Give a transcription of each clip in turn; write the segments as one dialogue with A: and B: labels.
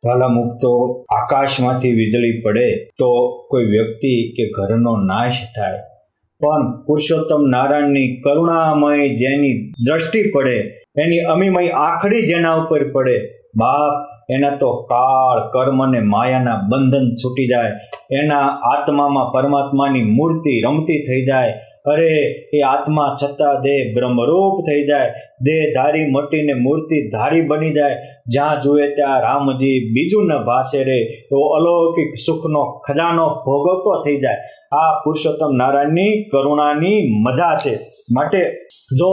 A: વાલા મુક્તો, આકાશમાંથી વીજળી પડે તો કોઈ વ્યક્તિ કે ઘરનો નાશ થાય, પણ પુરુષોત્તમ નારાયણની કરુણામય જેની દ્રષ્ટિ પડે, એની અમીમય આખડી જેના ઉપર પડે, બાપ, એના તો કાળ, કર્મ અને માયાના બંધન છૂટી જાય, એના આત્મામાં પરમાત્માની મૂર્તિ રમતી થઈ જાય. અરે એ આત્મા છતાં દેહ બ્રહ્મરૂપ થઈ જાય, દેહ ધારી મટીને મૂર્તિ ધારી બની જાય. જ્યાં જુએ ત્યાં રામજી બીજું ન ભાષે રે, એવો અલૌકિક સુખનો ખજાનો ભોગવતો થઈ જાય. આ પુરુષોત્તમ નારાયણની કરુણાની મજા છે. માટે જો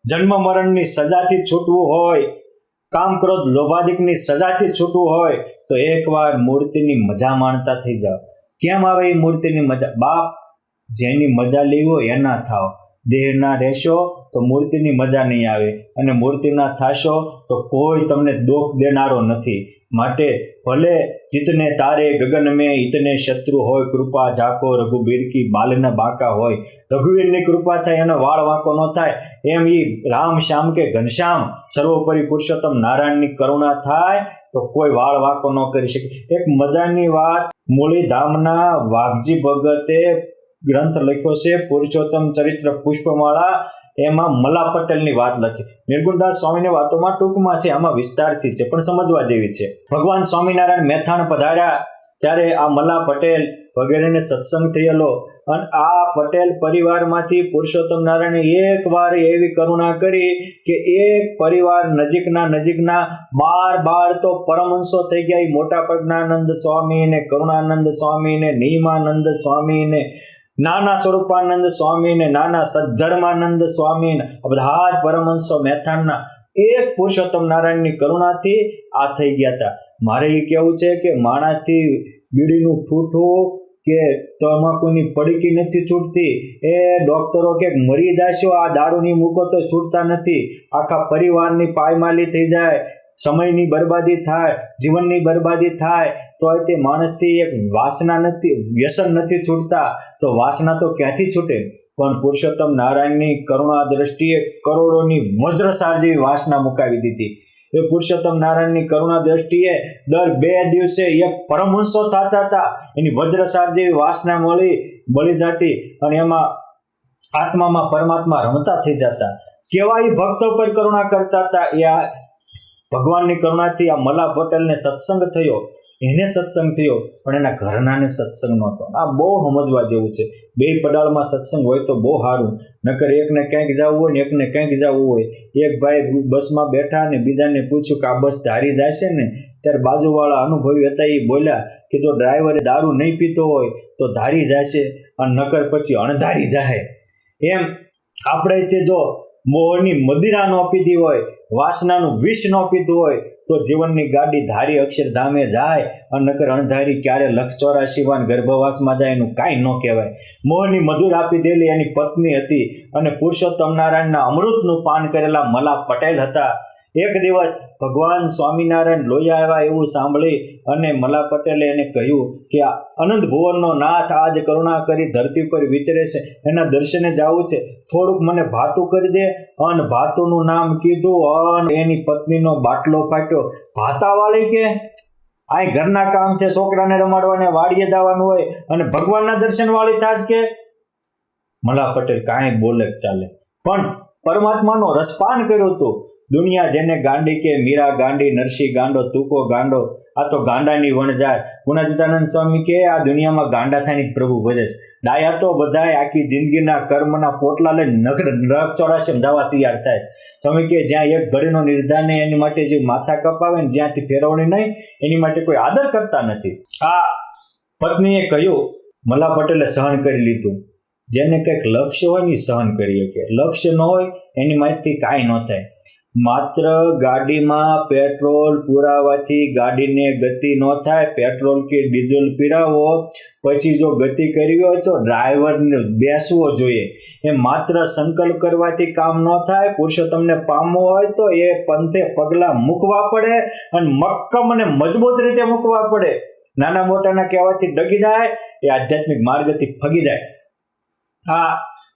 A: જન્મ મરણની સજાથી છૂટવું હોય, કામ ક્રોધ લોભાદિકની સજાથી છૂટવું હોય, તો એકવાર મૂર્તિની મજા માણતા થઈ જાઓ. કેમ આવે એ મૂર્તિની મજા? બાપ, જેની મજા લેવી હોય એના થાવ. દેહના રહેશો તો મૂર્તિની મજા નહીં આવે, અને મૂર્તિના થાશો તો કોઈ તમને દુઃખ દેનારો નથી. માટે ભલે જીતને તારે ગગન મેં ઇતને શત્રુ હોય, કૃપા જાકો રઘુબીર કી બાલન બાકા હોય. રઘુવીરની કૃપા થાય, એનો વાળ વાંકો ન થાય. એમ એ રામ શ્યામ કે ઘનશ્યામ સર્વોપરી પુરુષોત્તમ નારાયણની કરુણા થાય તો કોઈ વાળ વાંકો ન કરી શકે. એક મજાની વાત મૂળીધામના વાઘજી ભગતે ગ્રંથ લખ્યો છે, પુરુષોત્તમ ચરિત્ર પુષ્પમાળા. એમાં મલ્લા પટેલની વાત લખી. નિર્ગુણદાસ સ્વામીની વાતોમાં ટૂંકમાં છે, આમાં વિસ્તારથી છે, પણ સમજવા જેવી છે. ભગવાન સ્વામિનારાયણ મહેથાણ પધાર્યા ત્યારે આ મલ્લા પટેલ વગેરેને સત્સંગ થયેલો, અને આ પટેલ પરિવારમાંથી પુરુષોત્તમ નારાયણે એક વાર એવી કરુણા કરી કે એક પરિવાર નજીકના 12 તો પરમહંસો થઈ ગયા. મોટા પ્રજ્ઞાનંદ સ્વામી ને, કરુણાનંદ સ્વામી ને, નિયમાનંદ સ્વામી ને, નાના સ્વરૂપાનંદ સ્વામી ને, નાના સદ્ધર્માનંદ સ્વામી ને, બધા જ પરમહંસો મહેથાણના એક પુરુષોત્તમ નારાયણની કરુણાથી આ થઈ ગયા હતા. મારે એ કહેવું છે કે માણાથી બીડીનું ઠૂઠું કે તમાકુની પડીકી નથી છૂટતી. એ ડોક્ટરો કે મરી જશો, આ દારૂની મૂકો તો છૂટતા નથી. આખા પરિવારની પાયમાલી થઈ જાય, સમયની બરબાદી થાય, જીવનની બરબાદી થાય, તો તે માણસથી એક વાસના નથી, વ્યસન નથી છૂટતા, તો વાસના તો ક્યાંથી છૂટે? પણ પુરુષોત્તમ નારાયણની કરુણા દ્રષ્ટિએ કરોડોની વજ્રસાર જેવી વાસના મુકાવી દીધી. એ પુરુષોત્તમ નારાયણની કરુણા દ્રષ્ટિએ દર 2 દિવસે એક પરમહંસો થતા હતા. એની વજ્રસાર જેવી વાસના બળી જતી, અને એમાં આત્મામાં પરમાત્મા રમતા થઈ જતા. કેવા એ ભક્તો પર કરુણા કરતા હતા. એ આ ભગવાનની કરુણાથી આ મલ્લા પટેલને સત્સંગ થયો, એને સત્સંગ થયો, પણ એના ઘરનાને સત્સંગ નહોતો. આ બહુ સમજવા જેવું છે. 2 પડાળમાં સત્સંગ હોય તો બહુ સારું, નકર એકને ક્યાંક જવું હોય ને એકને ક્યાંક જવું હોય. એક ભાઈ બસમાં બેઠા ને બીજાને પૂછ્યું કે આ બસ ધારી જશે ને, ત્યારે બાજુવાળા અનુભવી હતા એ બોલ્યા કે જો ડ્રાઈવરે દારૂ નહીં પીતો હોય તો ધારી જશે, અને નકર પછી અણધારી જાય. એમ આપણે તે જો મોહની મદિરા ન પીધી હોય, વાસનાનું વિષ ન પીધું હોય, તો જીવનની ગાડી ધારી અક્ષરધામે જાય, અને નકર અણધારી ક્યારે 184 ગર્ભવાસમાં જાય એનું કાંઈ ન કહેવાય. મોહની મધુર આપી દેલી એની પત્ની હતી, અને પુરુષોત્તમ નારાયણના અમૃતનું પાન કરેલા મલ્લા પટેલ હતા. એક દિવસ ભગવાન સ્વામિનારાયણ લોહી આવ્યા એવું સાંભળી અને મલ્લા પટેલે એને કહ્યું કે આ અનંત ભુવનનો નાથ આજ કરુણા કરી ધરતી પર વિચરે છે, એના દર્શને જવું છે, થોડુંક મને ભાતું કરી દે. અને ભાતુનું નામ કીધું, અને એની પત્નીનો બાટલો ફાટ્યો. ભાતાવાળી કે આ ઘરના કામ છે, છોકરાને રમાડવાને વાડીએ જવાનું હોય, અને ભગવાનના દર્શન વાળી થાજ કે? મલ્લા પટેલ કાંઈ બોલે ચાલે, પણ પરમાત્માનો રસપાન કર્યું હતું. દુનિયા જેને ગાંડી કે, મીરા ગાંડી, નરસિંહ ગાંડો, તુકો ગાંડો, આ તો ગાંડાની વણઝાર. ગુણાતીતાનંદ સ્વામી કે આ દુનિયામાં ગાંડા થઈને પ્રભુ ભજે છે. ડાયા તો બધાય આખી જિંદગીના કર્મના પોટલા લઈને નરક 84 જવા તૈયાર થાય. સ્વામી કે જ્યાં એક ઘડીનો નિર્ધાર નહીં, એની માટે જે માથા કપાવે ને જ્યાંથી ફેરવણી નહીં, એની માટે કોઈ આદર કરતા નથી. આ પત્નીએ કહ્યું, મલ્લા પટેલે સહન કરી લીધું. જેને કંઈક લક્ષ્ય હોય ને સહન કરી શકે, લક્ષ્ય ન હોય એની માહિતી કાંઈ ન થાય. માત્ર ગાડીમાં પેટ્રોલ પુરાવાથી ગાડીને ગતિ ન થાય. પેટ્રોલ કે ડીઝલ પીરાવો પછી જો ગતિ કરવી હોય તો ડ્રાઈવરને બેસવો જોઈએ. એ માત્ર સંકલ્પ કરવાથી કામ ન થાય. પુરુષોત્તમને પામવો હોય તો એ પંથે પગલાં મૂકવા પડે, અને મક્કમ અને મજબૂત રીતે મૂકવા પડે. નાના મોટાના કહેવાથી ડગી જાય, એ આધ્યાત્મિક માર્ગથી ફગી જાય. આ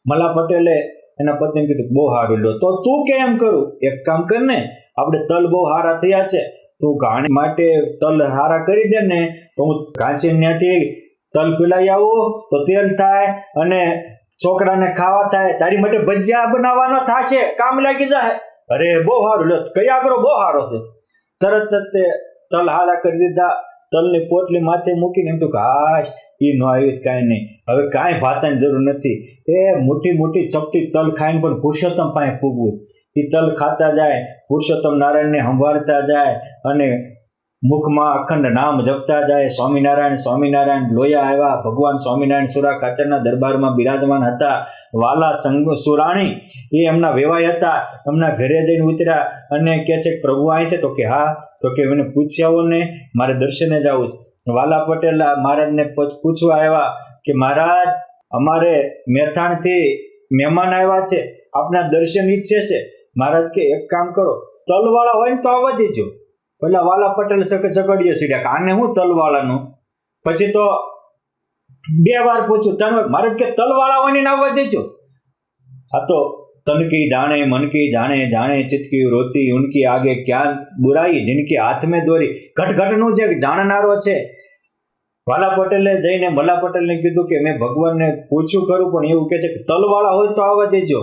A: મલ્લા પટેલે એના પત્નીને કીધું બહુ સારું લો, તો તું કેમ કરું? એક કામ કર ને, આપણે તલ બહુ સારા થયા છે, તું ઘાણી માટે તલ હારા કરી દે ને તો હું ઘાંચી ત્યાંથી તલ પીલાઈ આવું તો તેલ થાય અને છોકરાને ખાવા થાય, તારી માટે ભજીયા બનાવવાનો થશે, કામ લાગી જાય. અરે બહુ સારું, લ્યો કઈ આગળ બહુ સારો છે. તરત જ તે તલ હારા કરી દીધા, તલની પોટલી માથે મૂકીને એમ તો હાશ એ ન આવી કાંઈ નહીં, હવે કાંઈ ભાતાની જરૂર નથી. એ મોટી મોટી ચપટી તલ ખાઈને પણ પુરુષોત્તમ પાસે પૂગવું. એ તલ ખાતા જાય, પુરુષોત્તમ નારાયણને સંભાળતા જાય અને મુખમાં અખંડ નામ જપતા જાય. સ્વામિનારાયણ સ્વામિનારાયણ. લોયા આવ્યા, ભગવાન સ્વામિનારાયણ સુરા ખાચરના દરબારમાં બિરાજમાન હતા. વાલા સંગ સુરાણી એ એમના વેવાય હતા. એમના ઘરે જઈને ઉતર્યા અને કહે છે કે પ્રભુ અહીં છે? તો કે હા. તો કે એને પૂછી આવો ને, મારે દર્શને જવું. વાલા પટેલ મહારાજને પૂછવા આવ્યા કે મહારાજ અમારે મેથાણથી મહેમાન આવ્યા છે, આપના દર્શન ઈચ્છે છે. મહારાજ કે એક કામ કરો, તલવાળા હોય ને તો આવવા દેજો. પેલા વાલા પટેલ ચકડીએ સીધા કે આને હું તલવાળાનું? પછી તો 2 વાર પૂછ્યું, 3 વાર. મહારાજ કે તલવાળા હોય ને આવવા દેજો. આ તો તન કી જાણે મન કી જાણે, જાણે ચિત્ત કી રોતી ઉનકી આગે ક્યાં બુરાઈ, જિનકી હાથ મેં દોરી. ઘટનું જે જાણનારો છે. વાલા પટેલે જઈને મલા પટેલને કીધું કે મેં ભગવાનને પૂછ્યું ખરું પણ એવું કહે છે કે તલવાળા હોય તો આવવા દેજો.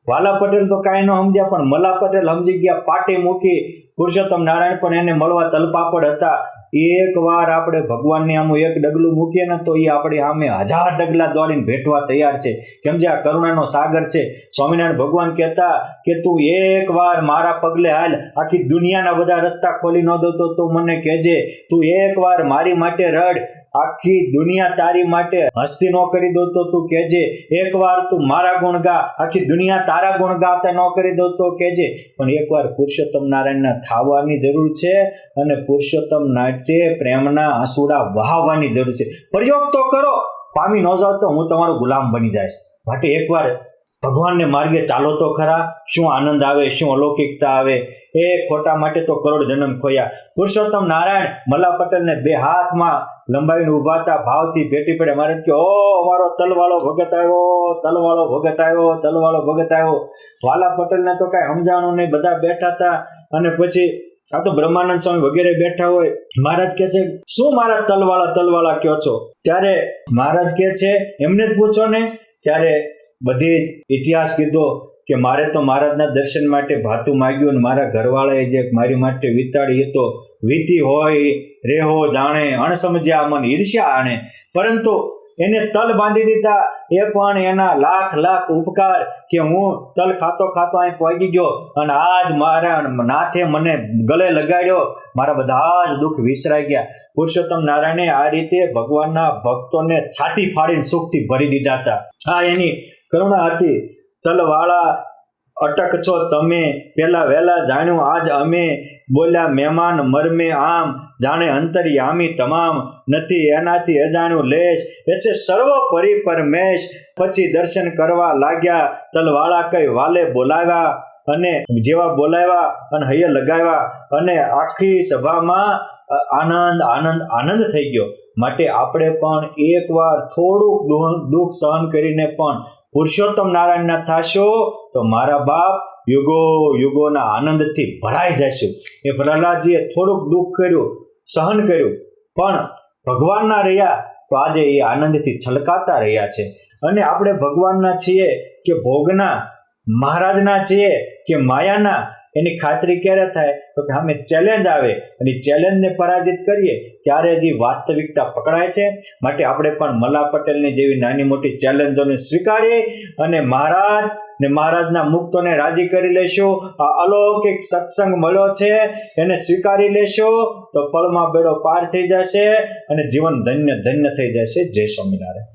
A: વાલા પટેલ તો કાંઈ ન સમજ્યા પણ મલા પટેલ સમજી ગયા. પાટી મૂકી. પુરુષોત્તમ નારાયણ પણ એને મળવા તલપાપડ હતા. એક વાર આપણે ભગવાનને આમ એક ડગલું મૂકીએ ને તો એ આપણી સામે 1000 ડગલા દોડીને ભેટવા તૈયાર છે. કેમ જે આ કરુણાનો સાગર છે. સ્વામિનારાયણ ભગવાન કહેતા કે તું એક વાર મારા પગલે હાલ, આખી દુનિયાના બધા રસ્તા ખોલી ન દો તો તું મને કહેજે. તું એક વાર મારી માટે રડ, આખી દુનિયા તારી માટે હસ્તી ન કરી દો તો તું કહેજે. એક વાર તું મારા ગુણ ગા, આખી દુનિયા તારા ગુણ ગાતા ન કરી દો તો કહેજે. પણ એકવાર પુરુષોત્તમ નારાયણના થાવાની જરૂર છે અને પુરુષોત્તમ નાટ્ય પ્રેમના આંસુડા વહાવવાની જરૂર છે. પ્રયોગ તો કરો, પામી ન જાવ તો હું તમારો ગુલામ બની જાય. માટે એકવાર ભગવાનને માર્ગે ચાલો તો ખરા. શું આનંદ આવે, શું અલૌકિકતા આવે. એ ખોટા માટે તો કરોડ જન્મ ખોયા. પુરુષોત્તમ નારાયણ મલા પટેલને 2 હાથમાં લંબાવીને ઉભા હતા, ભાવથી ભેટી પડે. મહારાજ કે ઓ અમારો તલવાળો ભગત આવ્યો, તલવાળો ભગત આવ્યો, તલવાળો ભગત આવ્યો. વાલા પટેલને તો કાંઈ સમજાણું નહીં. બધા બેઠા હતા અને પછી આ તો બ્રહ્માનંદ સ્વામી વગેરે બેઠા હોય. મહારાજ કે છે શું મારા તલવાળા કહો છો? ત્યારે મહારાજ કે છે એમને જ પૂછો ને. ત્યારે બધી જ ઇતિહાસ કીધો કે મારે તો મહારાજના દર્શન માટે ભાતું માગ્યું અને મારા ઘરવાળાએ જે મારી માટે વિતાડી એ તો વીતી હોય રેહો જાણે, અણસમજ્યા મન ઈર્ષ્યા આણે. પરંતુ એને તલ બાંધી દીધા. એ પણ એના લાખ ઉપકાર કે હું તલ ખાતો અહીં પહોંચી ગયો અને આજ મારા નાથે મને ગળે લગાડ્યો, મારા બધા જ દુઃખ વિસરાઈ ગયા. પુરુષોત્તમ નારાયણે આ રીતે ભગવાનના ભક્તોને છાતી ફાડીને સુખથી ભરી દીધા હતા. આ એની કરુણા હતી. તલવાળા અટક છો તમે, પેલા વહેલા જાણ્યું આજ અમે, બોલ્યા મહેમાન મરમે આમ, જાણે અંતર્યામી તમામ, નથી એનાથી અજાણ્યું લેશ, એ છે સર્વોપરી પરમેશ. પછી દર્શન કરવા લાગ્યા. તલવાળા કઈ વાલે બોલાવ્યા અને જેવા બોલાવ્યા અને હૈયે લગાવ્યા અને આખી સભામાં આનંદ થઈ ગયો. માટે આપણે પણ એકવાર થોડુંક દુઃખ સહન કરીને પણ પુરુષોત્તમ નારાયણના થાશો તો મારા બાપ યુગોના આનંદથી ભરાઈ જશું. એ પ્રહલાદજીએ થોડુંક દુઃખ કર્યું, સહન કર્યું, પણ ભગવાનના રહ્યા તો આજે એ આનંદથી છલકાતા રહ્યા છે. અને આપણે ભગવાનના છીએ કે ભોગના, મહારાજના છીએ કે માયાના, એની ખાતરી ક્યારે થાય તો કે સામે ચેલેન્જ આવે અને ચેલેન્જને પરાજિત કરીએ ત્યારે જ વાસ્તવિકતા પકડાય છે. માટે આપણે પણ મલા પટેલની જેવી નાની મોટી ચેલેન્જોને સ્વીકારીએ અને મહારાજના મુક્તોને રાજી કરી લેશું. આ અલૌકિક સત્સંગ મળ્યો છે એને સ્વીકારી લેશો તો પળમાં બેડો પાર થઈ જશે અને જીવન ધન્ય થઈ જશે. જય સ્વામિનારાયણ.